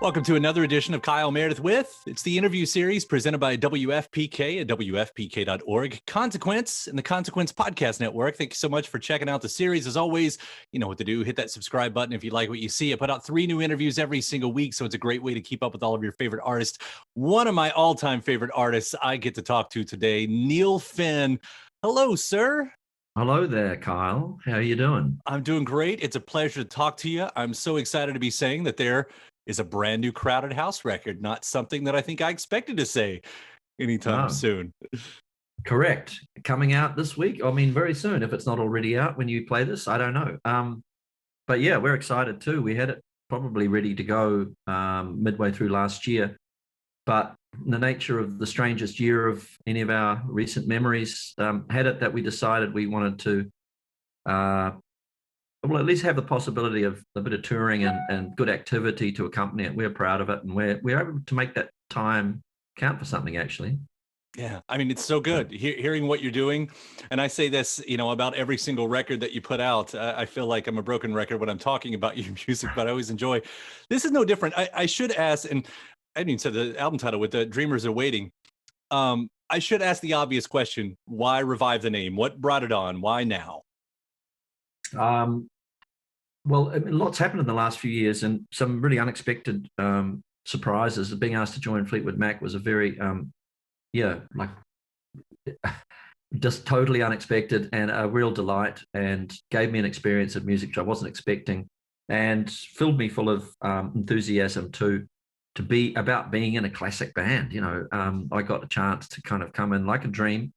Welcome to another edition of Kyle Meredith with. It's the interview series presented by WFPK at WFPK.org, Consequence, and the Consequence Podcast Network. Thank you so much for checking out the series. As always, you know what to do. Hit that subscribe button if you like what you see. I put out 3 new interviews every single week, so it's a great way to keep up with all of your favorite artists. One of my all-time favorite artists I get to talk to today, Neil Finn. Hello, sir. Hello there, Kyle. How are you doing? I'm doing great. It's a pleasure to talk to you. I'm so excited to be saying that there is a brand new Crowded House record, not something that I think I expected to say anytime soon. Correct. Coming out this week. I mean, very soon. If it's not already out when you play this, I don't know. But yeah, we're excited too. We had it probably ready to go midway through last year. But the nature of the strangest year of any of our recent memories had it that we decided we wanted to well, at least have the possibility of a bit of touring and good activity to accompany it. We're proud of it, and we're able to make that time count for something, actually. Yeah, I mean, it's so good hearing what you're doing. And I say this, you know, about every single record that you put out. I feel like I'm a broken record when I'm talking about your music, but I always enjoy. This is no different. I should ask, and I didn't even say the album title with the Dreamers Are Waiting. I should ask the obvious question: why revive the name? What brought it on? Why now? Well, I mean, lots happened in the last few years, and some really unexpected surprises. Being asked to join Fleetwood Mac was a very, just totally unexpected and a real delight, and gave me an experience of music which I wasn't expecting, and filled me full of enthusiasm to be about being in a classic band. You know, I got a chance to kind of come in like a dream,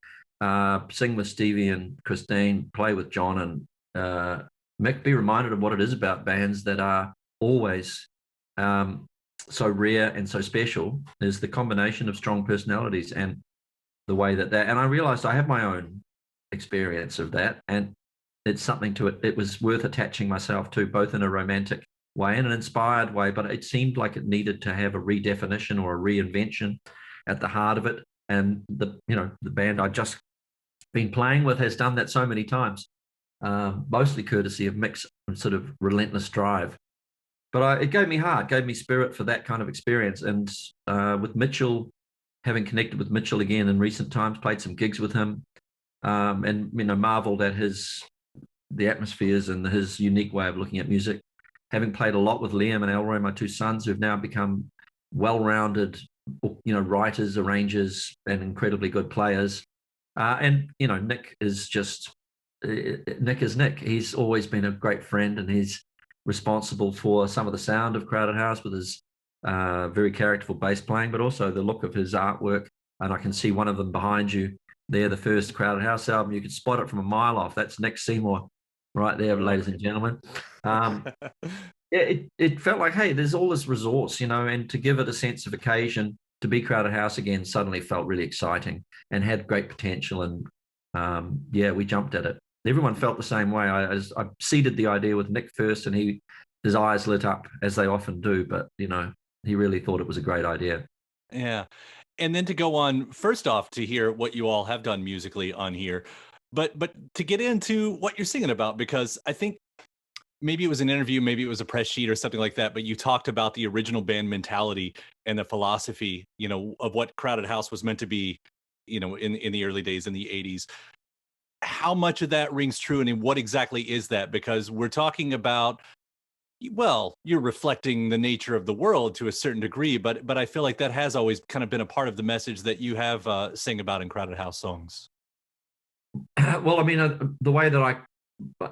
sing with Stevie and Christine, play with John and be reminded of what it is about bands that are always so rare and so special, is the combination of strong personalities and the way that and I realized I have my own experience of that, and it's something to it. It was worth attaching myself to, both in a romantic way and an inspired way, but it seemed like it needed to have a redefinition or a reinvention at the heart of it. And the band I'd just been playing with has done that so many times. Mostly courtesy of Mick's sort of relentless drive. But it gave me heart, gave me spirit for that kind of experience. And with Mitchell, having connected with Mitchell again in recent times, played some gigs with him, and marveled at the atmospheres and his unique way of looking at music. Having played a lot with Liam and Elroy, my 2 sons, who've now become well-rounded, writers, arrangers, and incredibly good players. And Nick is just. Nick is Nick. He's always been a great friend, and he's responsible for some of the sound of Crowded House with his very characterful bass playing, but also the look of his artwork. And I can see one of them behind you there, the first Crowded House album. You could spot it from a mile off. That's Nick Seymour right there, ladies and gentlemen. It felt like, hey, there's all this resource, and to give it a sense of occasion, to be Crowded House again suddenly felt really exciting and had great potential. And we jumped at it. Everyone felt the same way. I seeded the idea with Nick first, and his eyes lit up, as they often do. But he really thought it was a great idea. Yeah, and then to go on, first off, to hear what you all have done musically on here, but to get into what you're singing about, because I think maybe it was an interview, maybe it was a press sheet or something like that, but you talked about the original band mentality and the philosophy, of what Crowded House was meant to be, in the early days in the 80s. How much of that rings true, and what exactly is that? Because we're talking about, well, you're reflecting the nature of the world to a certain degree, but I feel like that has always kind of been a part of the message that you have sang about in Crowded House songs. Well, I mean, the way that I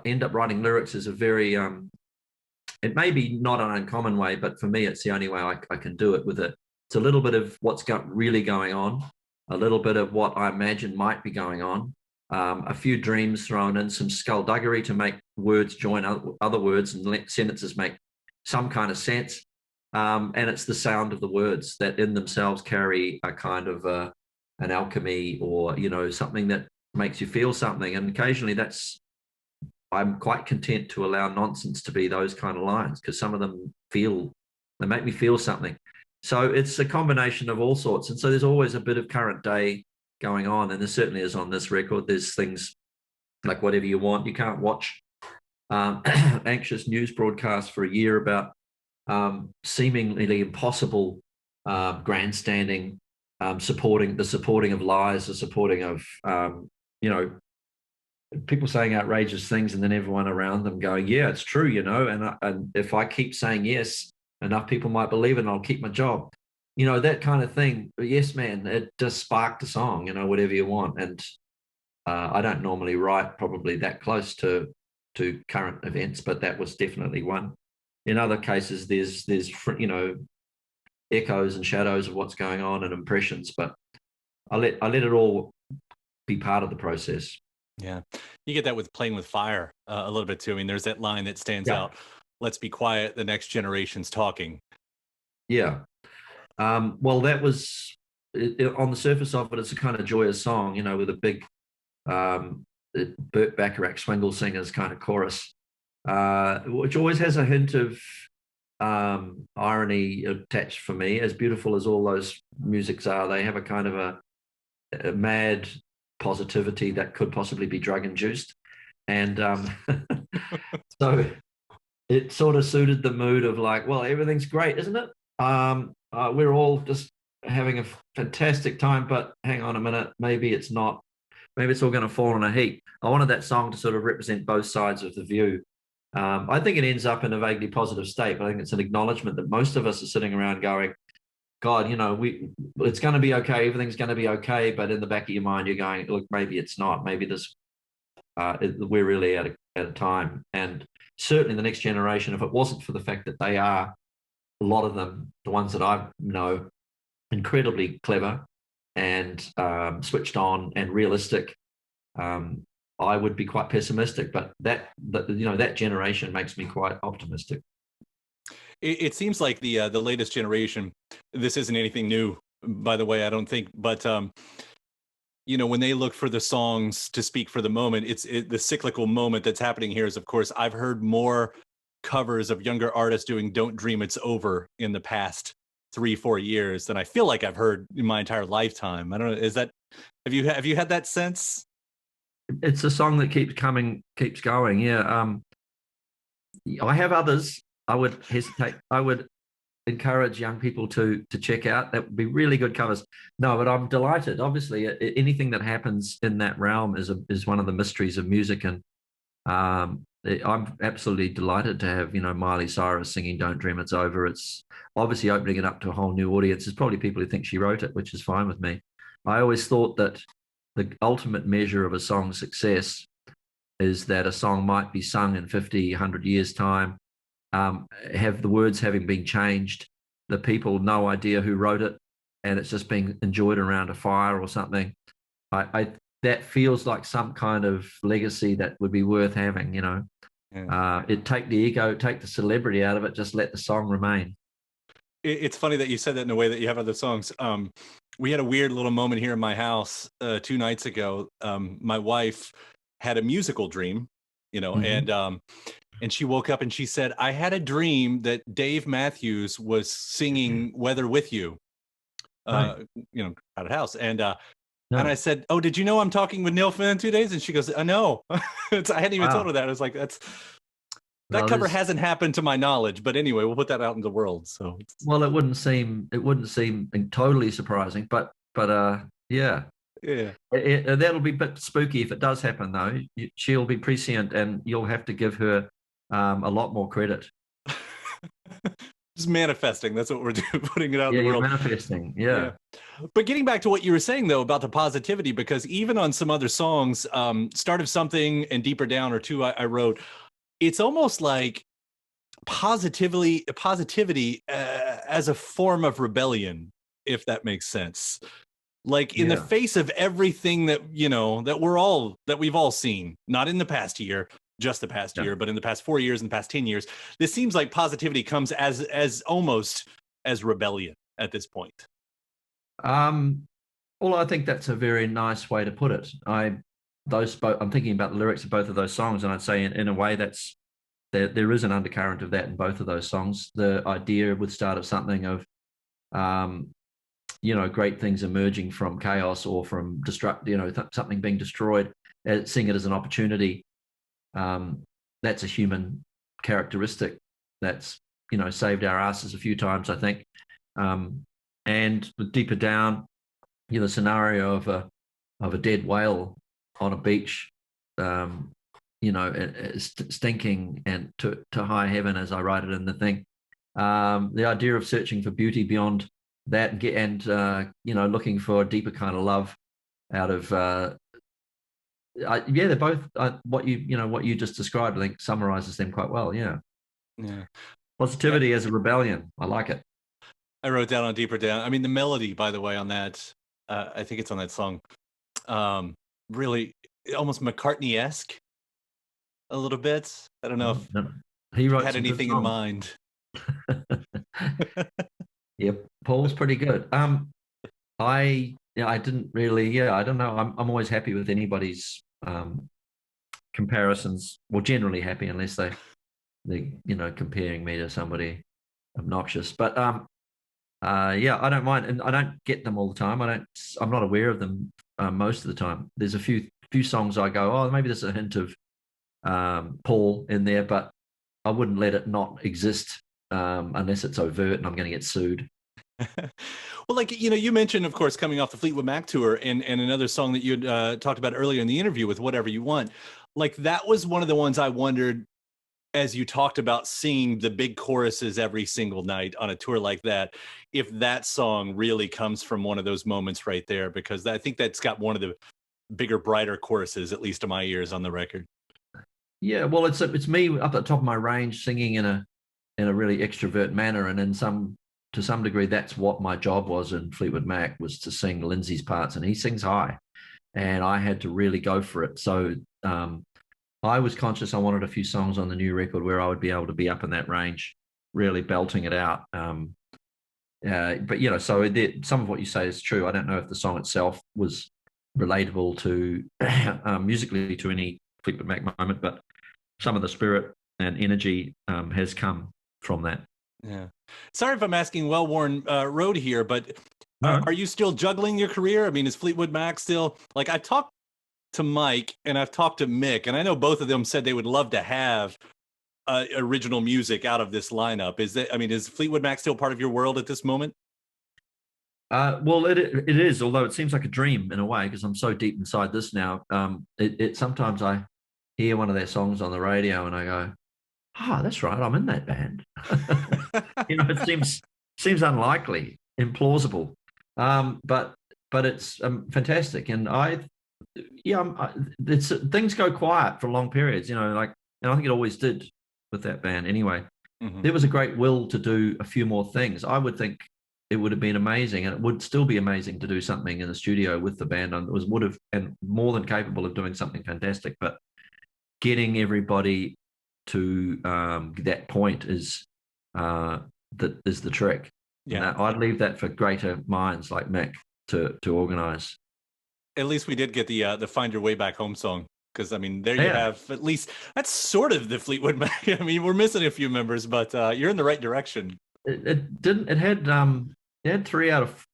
end up writing lyrics is a very, it may be not an uncommon way, but for me, it's the only way I can do it with it. It's a little bit of what's really going on, a little bit of what I imagine might be going on, a few dreams thrown in, some skullduggery to make words join other words and let sentences make some kind of sense. And it's the sound of the words that in themselves carry a kind of an alchemy, or, something that makes you feel something. And occasionally I'm quite content to allow nonsense to be those kind of lines, because some of them they make me feel something. So it's a combination of all sorts. And so there's always a bit of current day going on. And there certainly is on this record. There's things like Whatever You Want. You can't watch anxious news broadcasts for a year about seemingly impossible grandstanding, supporting of lies, the supporting of you know, people saying outrageous things, and then everyone around them going, "Yeah, it's true," you know. And if I keep saying yes, enough people might believe it, and I'll keep my job, you know, that kind of thing. But yes, man, it just sparked a song, you know, whatever you want. And I don't normally write probably that close to current events, but that was definitely one. In other cases, there's you know, echoes and shadows of what's going on and impressions, but I let it all be part of the process. Yeah. You get that with Playing with Fire a little bit too. I mean, there's that line that stands Yeah, out. Let's be quiet. The next generation's talking. yeah. Well, that was on the surface of it, it's a kind of joyous song, you know, with a big um, Burt Bacharach swingle singers kind of chorus, which always has a hint of irony attached for me. As beautiful as all those musics are, they have a kind of a mad positivity that could possibly be drug induced. And so it sort of suited the mood of like, well, everything's great, isn't it? We're all just having a fantastic time, but hang on a minute, maybe it's not. Maybe it's all going to fall in a heap. I wanted that song to sort of represent both sides of the view. I think it ends up in a vaguely positive state, but I think it's an acknowledgement that most of us are sitting around going, God, you know, it's going to be okay. Everything's going to be okay. But in the back of your mind, you're going, look, maybe it's not. Maybe we're really at a time. And certainly the next generation, if it wasn't for the fact that they are, a lot of them, the ones that I know, incredibly clever and switched on and realistic, I would be quite pessimistic. But you know, that generation makes me quite optimistic. It seems like the latest generation. This isn't anything new, by the way. I don't think, but you know, when they look for the songs to speak for the moment, the cyclical moment that's happening here is, of course, I've heard more covers of younger artists doing "Don't Dream It's Over" in the past 3-4 years than I feel like I've heard in my entire lifetime. I don't know. Is that have you had that sense? It's a song that keeps coming, keeps going. Yeah. I have others. I would hesitate. I would encourage young people to check out. That would be really good covers. No, but I'm delighted. Obviously, anything that happens in that realm is one of the mysteries of music, and I'm absolutely delighted to have, you know, Miley Cyrus singing "Don't Dream It's Over." It's obviously opening it up to a whole new audience. There's probably people who think she wrote it, which is fine with me. I always thought that the ultimate measure of a song's success is that a song might be sung in 50, 100 years' time, have the words having been changed, the people no idea who wrote it, and it's just being enjoyed around a fire or something. That feels like some kind of legacy that would be worth having, you know. Yeah. It take the ego, take the celebrity out of it, just let the song remain. It's funny that you said that in a way that you have other songs. We had a weird little moment here in my house 2 nights ago. My wife had a musical dream, you know, Mm-hmm. and she woke up and she said, "I had a dream that Dave Matthews was singing Weather With You, Right. you know, out of house." And I No. said, "Oh, did you know I'm talking with Neil Finn in 2 days?" And she goes, "I know." I hadn't even told Wow. her that. I was like, that Well, cover there's hasn't happened to my knowledge, but anyway, we'll put that out in the world. So well, it wouldn't seem totally surprising, but yeah. yeah. That'll be a bit spooky if it does happen, though. She'll be prescient, and you'll have to give her a lot more credit. Just manifesting. That's what we're doing, putting it out in Yeah, the you're world. manifesting. Yeah. Yeah. But getting back to what you were saying though about the positivity, because even on some other songs, Start of Something and Deeper Down or two I wrote, it's almost like positivity as a form of rebellion, if that makes sense. Like in the Yeah. face of everything that, you know, that we've all seen, not in the past year, just the past Yeah. year, but in the past 4 years and the past 10 years, this seems like positivity comes as almost as rebellion at this point. Um, well, I think that's a very nice way to put it. I'm thinking about the lyrics of both of those songs, and I'd say in a way there is an undercurrent of that in both of those songs. The idea with Start of Something of um, you know, great things emerging from chaos or from something being destroyed, seeing it as an opportunity. Um, that's a human characteristic that's saved our asses a few times, I think. And with Deeper Down, the scenario of a dead whale on a beach, stinking and to high heaven, as I write it in the thing. The idea of searching for beauty beyond that and looking for a deeper kind of love out of they're both what you just described, I think summarizes them quite well. Yeah. Positivity as a rebellion. I like it. I wrote down on Deeper Down. I mean, the melody, by the way, on that, I think it's on that song, really almost McCartney-esque a little bit. I don't know if he wrote had anything in mind. Yep, Paul's pretty good. I didn't really. I don't know. I'm always happy with anybody's comparisons. Well, generally happy unless they comparing me to somebody obnoxious. But I don't mind, and I don't get them all the time. I'm not aware of them most of the time. There's a few songs I go, oh, maybe there's a hint of Paul in there, but I wouldn't let it not exist unless it's overt and I'm going to get sued. Well, you mentioned, of course, coming off the Fleetwood Mac tour and another song that you talked about earlier in the interview with Whatever You Want. Like, that was one of the ones I wondered, as you talked about singing the big choruses every single night on a tour like that, if that song really comes from one of those moments right there, because I think that's got one of the bigger, brighter choruses, at least to my ears, on the record. Yeah, well, it's me up at the top of my range singing in a really extrovert manner, and to some degree, that's what my job was in Fleetwood Mac, was to sing Lindsay's parts, and he sings high, and I had to really go for it. So I was conscious I wanted a few songs on the new record where I would be able to be up in that range, really belting it out. But so some of what you say is true. I don't know if the song itself was relatable to musically to any Fleetwood Mac moment, but some of the spirit and energy has come from that. Yeah. Sorry if I'm asking well-worn road here, but No. Are you still juggling your career? I mean, is Fleetwood Mac still, like, I talked to Mike and I've talked to Mick, and I know both of them said they would love to have original music out of this lineup. Is Fleetwood Mac still part of your world at this moment? Well, it is, although it seems like a dream in a way, because I'm so deep inside this now. Sometimes I hear one of their songs on the radio and I go, that's right, I'm in that band. It seems unlikely, implausible, but it's fantastic. And things go quiet for long periods, and I think it always did with that band. Anyway, There was a great will to do a few more things. I would think it would have been amazing, and it would still be amazing to do something in the studio with the band. And would have and more than capable of doing something fantastic. But getting everybody to that point is the trick. Yeah, I'd leave that for greater minds like Mick to organize. At least we did get the "Find Your Way Back Home" song, because you have, at least that's sort of the Fleetwood Mac. I mean, we're missing a few members, but you're in the right direction. It had 3 out of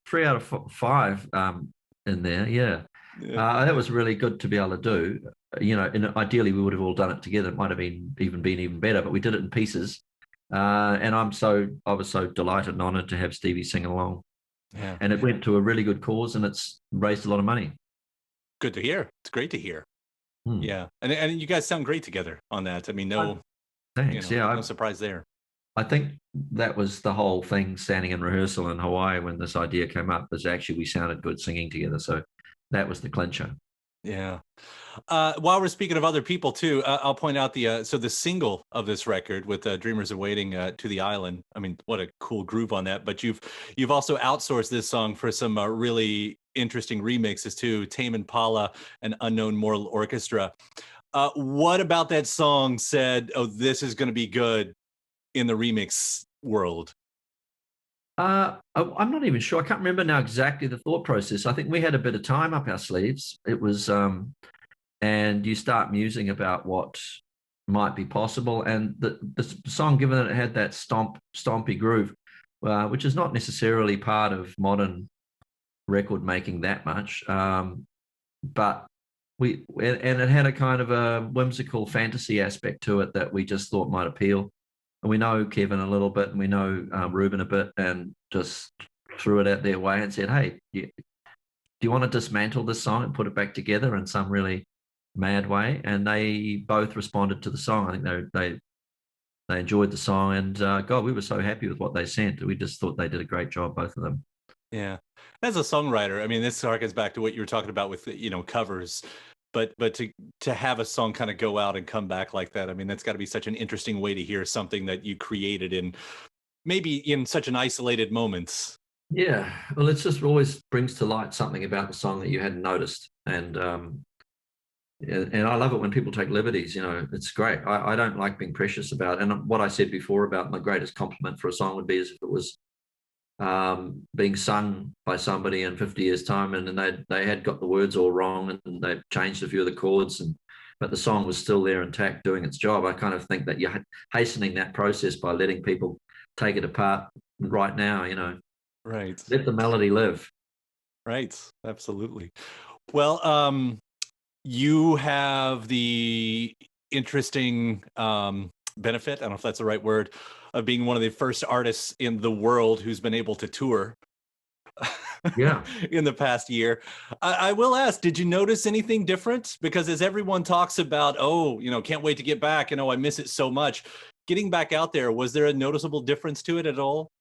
5 in there. Yeah. That was really good to be able to do. And ideally we would have all done it together. It might have been even better, but we did it in pieces. And I was so delighted and honored to have Stevie sing along. Yeah. And it went to a really good cause, and it's raised a lot of money. Good to hear. It's great to hear. Yeah. And you guys sound great together on that. I mean, thanks. No surprise there. I think that was the whole thing, standing in rehearsal in Hawaii when this idea came up, was actually we sounded good singing together. So that was the clincher. Yeah. While we're speaking of other people too, I'll point out the single of this record with "Dreamers Are Waiting" to the Island. I mean, what a cool groove on that. But you've also outsourced this song for some really interesting remixes too. Tame, Impala, and Unknown Mortal Orchestra. What about that song said, "Oh, this is going to be good" in the remix world? I'm not even sure. I can't remember now exactly the thought process. I think we had a bit of time up our sleeves. It was, and you start musing about what might be possible. And the song, given that it had that stompy groove, which is not necessarily part of modern record making that much, but it had a kind of a whimsical fantasy aspect to it that we just thought might appeal. and we know Kevin a little bit, and we know Ruben a bit, and just threw it out their way and said, "Hey, do you want to dismantle this song and put it back together in some really mad way?" And they both responded to the song. I think they enjoyed the song, and God, we were so happy with what they sent. We just thought they did a great job, both of them. Yeah. As a songwriter, I mean, this harkens back to what you were talking about with, covers. But to have a song kind of go out and come back like that, I mean, that's got to be such an interesting way to hear something that you created in maybe in such an isolated moment. Yeah, well, it just always brings to light something about the song that you hadn't noticed, and I love it when people take liberties. It's great. I don't like being precious about it. And what I said before about my greatest compliment for a song would be as if it was being sung by somebody in 50 years' time, and they had got the words all wrong, and they changed a few of the chords, but the song was still there intact doing its job. I kind of think that you're hastening that process by letting people take it apart right now. Right. Let the melody live. Right. Absolutely. Well, you have the interesting benefit, I don't know if that's the right word, of being one of the first artists in the world who's been able to tour. Yeah. In the past year. I will ask, did you notice anything different? Because as everyone talks about, can't wait to get back, I miss it so much. Getting back out there, was there a noticeable difference to it at all?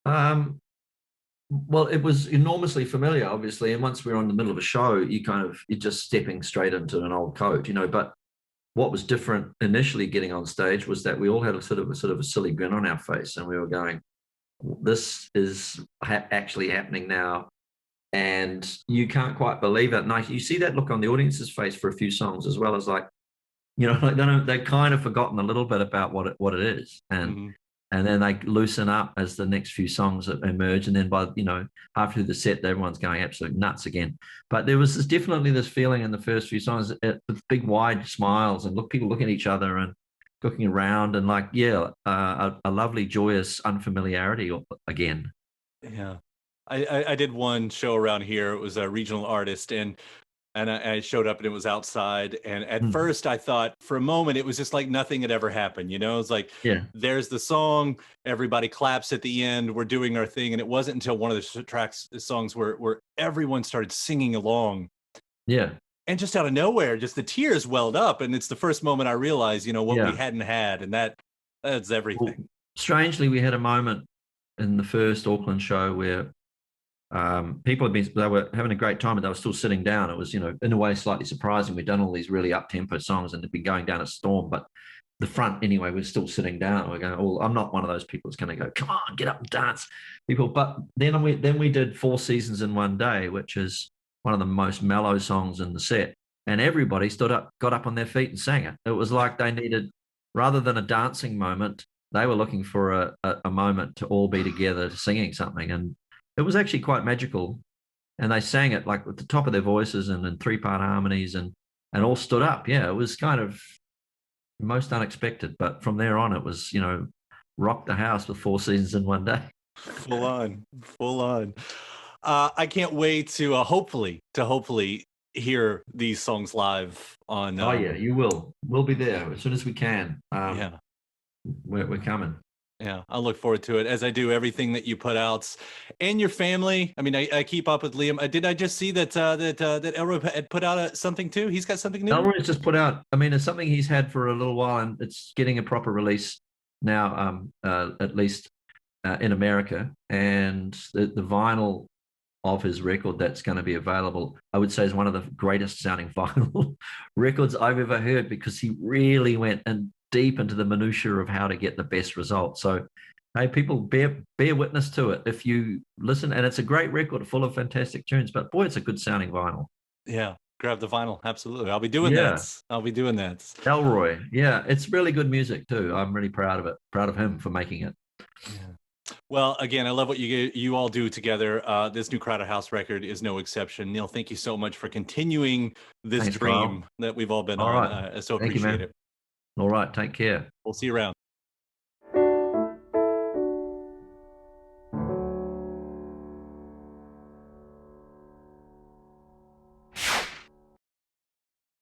Well, it was enormously familiar, obviously. And once we were in the middle of a show, you're just stepping straight into an old coat, But what was different initially getting on stage was that we all had a sort of a silly grin on our face, and we were going, "This is actually happening now," and you can't quite believe it. And you see that look on the audience's face for a few songs, as well as like they've kind of forgotten a little bit about what it is, and then they loosen up as the next few songs emerge. And then by, half through the set, everyone's going absolute nuts again. But there was definitely this feeling in the first few songs with big, wide smiles and people looking at each other and looking around and a lovely, joyous unfamiliarity again. Yeah. I did one show around here. It was a regional artist, and I showed up and it was outside. And at first I thought for a moment, it was just like nothing had ever happened. It was like, there's the song, everybody claps at the end, we're doing our thing. And it wasn't until one of the songs where everyone started singing along. Yeah. And just out of nowhere, just the tears welled up. And it's the first moment I realized, what we hadn't had. And that's everything. Well, strangely, we had a moment in the first Auckland show where people they were having a great time, but they were still sitting down. It was, in a way, slightly surprising. We'd done all these really up-tempo songs and they'd been going down a storm, but the front anyway, we're still sitting down. We're going, I'm not one of those people that's going to go, come on, get up and dance, people. But then we did 4 Seasons in One Day, which is one of the most mellow songs in the set, and everybody got up on their feet and sang it. It was like they needed, rather than a dancing moment, they were looking for a moment to all be together singing something, and it was actually quite magical. And they sang it like at the top of their voices and in 3-part harmonies and all stood up. Yeah, it was kind of most unexpected. But from there on, it was, rock the house with 4 Seasons in One Day. Full on. I can't wait to hopefully hear these songs live on. Oh, yeah, you will. We'll be there as soon as we can. Yeah. We're coming. Yeah, I look forward to it, as I do everything that you put out, and your family. I mean, I keep up with Liam. Did I just see that Elroy had put out something too? He's got something new. Elroy's just put out. I mean, it's something he's had for a little while, and it's getting a proper release now. At least in America, and the vinyl of his record that's going to be available, I would say, is one of the greatest sounding vinyl records I've ever heard, because he really went in deep into the minutiae of how to get the best result. So, hey, people, bear witness to it if you listen. And it's a great record full of fantastic tunes, but boy, it's a good sounding vinyl. Yeah, grab the vinyl. Absolutely. I'll be doing that. Elroy. Yeah, it's really good music too. I'm really proud of it. Proud of him for making it. Yeah. Well, again, I love what you all do together. This new Crowded House record is no exception. Neil, thank you so much for continuing this dream that we've all been on. Right. I so appreciate it. All right. Take care. We'll see you around.